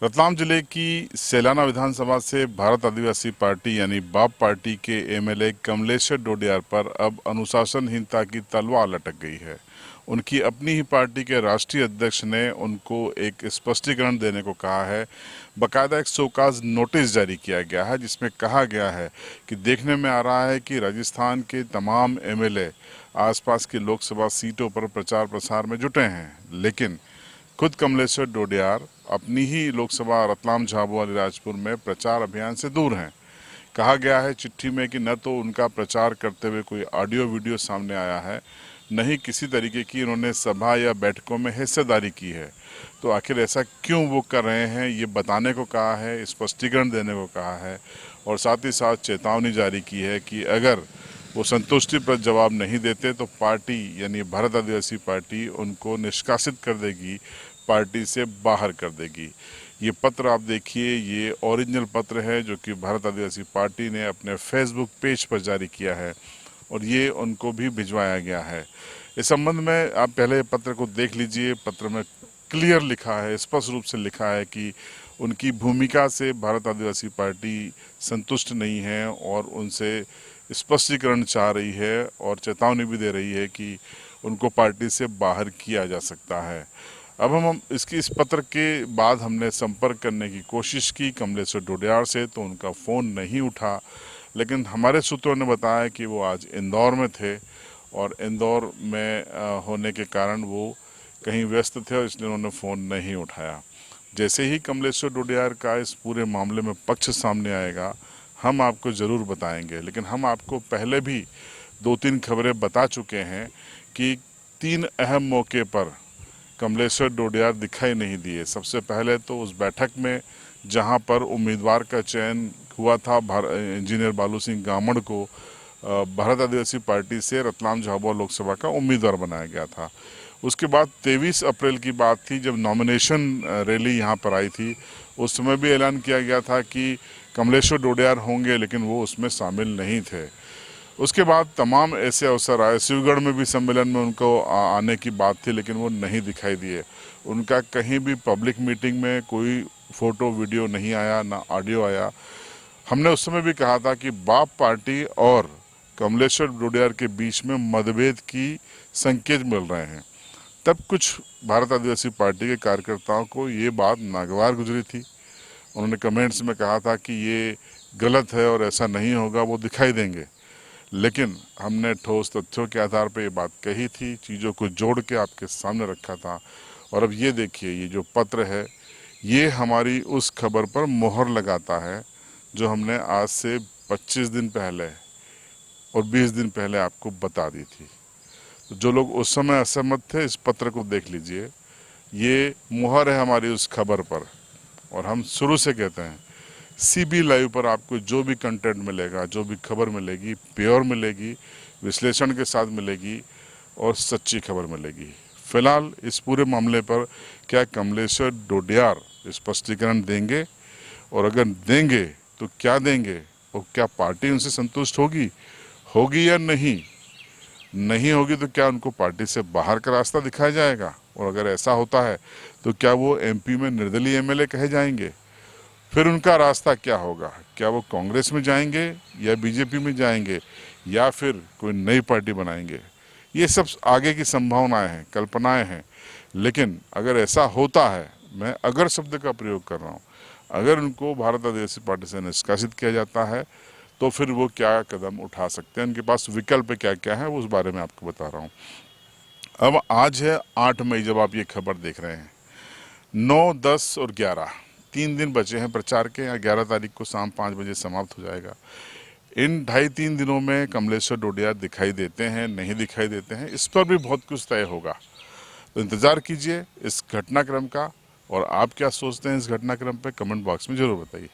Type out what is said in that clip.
रतलाम जिले की सैलाना विधानसभा से भारत आदिवासी पार्टी यानी बाप पार्टी के एमएलए कमलेश्वर डोडियार पर अब अनुशासनहीनता की तलवार लटक गई है। उनकी अपनी ही पार्टी के राष्ट्रीय अध्यक्ष ने उनको एक स्पष्टीकरण देने को कहा है। बाकायदा एक शोकाज नोटिस जारी किया गया है जिसमें कहा गया है कि देखने में आ रहा है कि राजस्थान के तमाम एमएलए आसपास की लोकसभा सीटों पर प्रचार प्रसार में जुटे हैं, लेकिन खुद कमलेश्वर डोडियार अपनी ही लोकसभा रतलाम झाबुआ अलीराजपुर में प्रचार अभियान से दूर हैं। कहा गया है चिट्ठी में कि न तो उनका प्रचार करते हुए कोई ऑडियो वीडियो सामने आया है, न ही किसी तरीके की उन्होंने सभा या बैठकों में हिस्सेदारी की है। तो आखिर ऐसा क्यों वो कर रहे हैं, ये बताने को कहा है, स्पष्टीकरण देने को कहा है और साथ ही साथ चेतावनी जारी की है कि अगर वो संतुष्टिप्रद जवाब नहीं देते तो पार्टी यानी भारत आदिवासी पार्टी उनको निष्कासित कर देगी, पार्टी से बाहर कर देगी। ये पत्र आप देखिए, ये ओरिजिनल पत्र है जो कि भारत आदिवासी पार्टी ने अपने फेसबुक पेज पर जारी किया है और ये उनको भी भिजवाया गया है। इस संबंध में आप पहले पत्र को देख लीजिए। पत्र में क्लियर लिखा है, स्पष्ट रूप से लिखा है कि उनकी भूमिका से भारत आदिवासी पार्टी संतुष्ट नहीं है और उनसे स्पष्टीकरण चाह रही है और चेतावनी भी दे रही है कि उनको पार्टी से बाहर किया जा सकता है। अब हम इस पत्र के बाद हमने संपर्क करने की कोशिश की कमलेश्वर डोडियार से, तो उनका फ़ोन नहीं उठा। लेकिन हमारे सूत्रों ने बताया कि वो आज इंदौर में थे और इंदौर में होने के कारण वो कहीं व्यस्त थे और इसलिए उन्होंने फ़ोन नहीं उठाया। जैसे ही कमलेश्वर डोडियार का इस पूरे मामले में पक्ष सामने आएगा, हम आपको ज़रूर बताएंगे। लेकिन हम आपको पहले भी 2-3 खबरें बता चुके हैं कि 3 अहम मौके पर कमलेश्वर डोडियार दिखाई नहीं दिए। सबसे पहले तो उस बैठक में जहां पर उम्मीदवार का चयन हुआ था इंजीनियर बालू सिंह गामड़ को भारत आदिवासी पार्टी से रतलाम झाबुआ लोकसभा का उम्मीदवार बनाया गया था। उसके बाद 23 अप्रैल की बात थी जब नॉमिनेशन रैली यहाँ पर आई थी। उस समय भी ऐलान किया गया था कि कमलेश्वर डोडियार होंगे, लेकिन वो उसमें शामिल नहीं थे। उसके बाद तमाम ऐसे अवसर आए, शिवगढ़ में भी सम्मेलन में उनको आने की बात थी, लेकिन वो नहीं दिखाई दिए। उनका कहीं भी पब्लिक मीटिंग में कोई फ़ोटो वीडियो नहीं आया, ना ऑडियो आया। हमने उस समय भी कहा था कि बाप पार्टी और कमलेश्वर डोडियार के बीच में मतभेद की संकेत मिल रहे हैं। तब कुछ भारत आदिवासी पार्टी के कार्यकर्ताओं को ये बात नागवार गुजरी थी। उन्होंने कमेंट्स में कहा था कि ये गलत है और ऐसा नहीं होगा, वो दिखाई देंगे। लेकिन हमने ठोस तथ्यों के आधार पर ये बात कही थी, चीज़ों को जोड़ के आपके सामने रखा था। और अब ये देखिए, ये जो पत्र है ये हमारी उस खबर पर मोहर लगाता है जो हमने आज से 25 दिन पहले और 20 दिन पहले आपको बता दी थी। तो जो लोग उस समय असहमत थे, इस पत्र को देख लीजिए, ये मोहर है हमारी उस खबर पर। और हम शुरू से कहते हैं सीबी लाइव पर आपको जो भी कंटेंट मिलेगा, जो भी खबर मिलेगी, प्योर मिलेगी, विश्लेषण के साथ मिलेगी और सच्ची खबर मिलेगी। फिलहाल इस पूरे मामले पर क्या कमलेश्वर डोडियार स्पष्टीकरण देंगे, और अगर देंगे तो क्या देंगे, और क्या पार्टी उनसे संतुष्ट होगी या नहीं होगी तो क्या उनको पार्टी से बाहर का रास्ता दिखाया जाएगा, और अगर ऐसा होता है तो क्या वो एमपी में निर्दलीय एमएलए कहे जाएंगे। फिर उनका रास्ता क्या होगा, क्या वो कांग्रेस में जाएंगे या बीजेपी में जाएंगे या फिर कोई नई पार्टी बनाएंगे। ये सब आगे की संभावनाएं हैं, कल्पनाएं हैं। लेकिन अगर ऐसा होता है, मैं अगर शब्द का प्रयोग कर रहा हूँ, अगर उनको भारत आदिवासी पार्टी से निष्कासित किया जाता है तो फिर वो क्या कदम उठा सकते हैं, उनके पास विकल्प क्या क्या है, उस बारे में आपको बता रहा हूँ। अब आज है 8 मई जब आप ये खबर देख रहे हैं। 9, 10 और 11 3 दिन बचे हैं प्रचार के। 11 तारीख को शाम 5 बजे समाप्त हो जाएगा। इन 2.5-3 दिनों में कमलेश्वर डोडियार दिखाई देते हैं, नहीं दिखाई देते हैं, इस पर भी बहुत कुछ तय होगा। तो इंतज़ार कीजिए इस घटनाक्रम का, और आप क्या सोचते हैं इस घटनाक्रम पे कमेंट बॉक्स में ज़रूर बताइए।